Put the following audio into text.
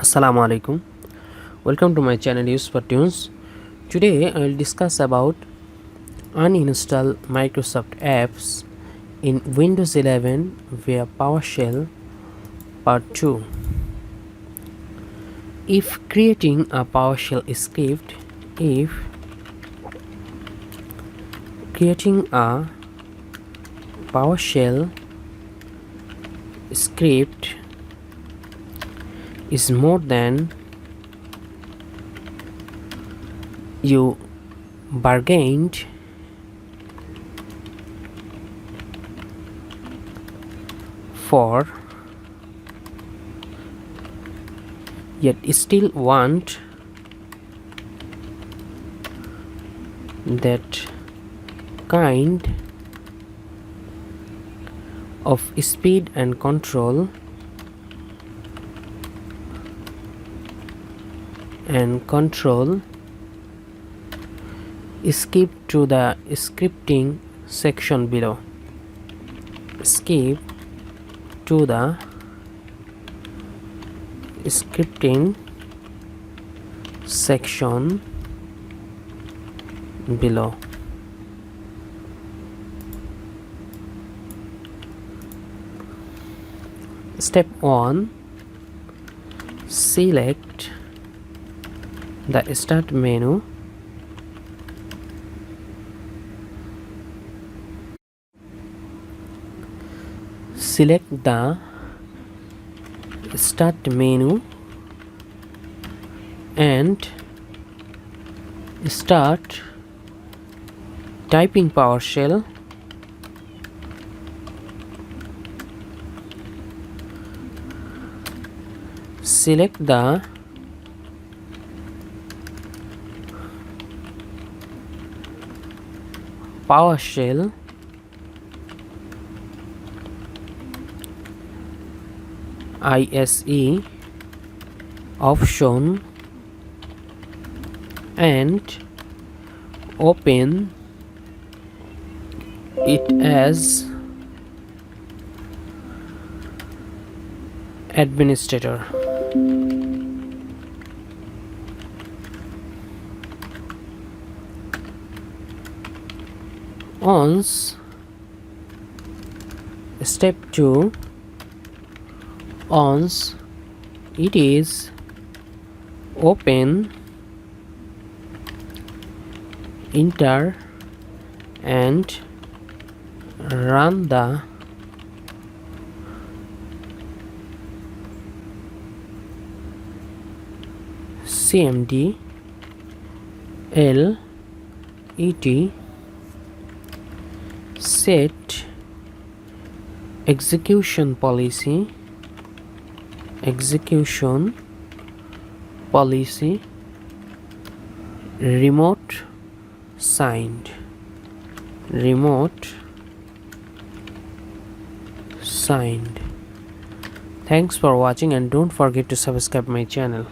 Assalamu alaikum. Welcome to my channel Use for Tunes. Today I will discuss about uninstall Microsoft apps in Windows 11 via PowerShell Part 2. If creating a PowerShell script, if creating a PowerShell script is more than you bargained for, yet still want that kind of speed and control skip to the scripting section below. Skip to the scripting section below. Step 1. Select the Start menu. Select the Start menu and start typing PowerShell. Select the PowerShell ISE option and open it as administrator. Once step 2, once it is open, enter and run the cmd let set execution policy remote signed. Thanks for watching and don't forget to subscribe my channel.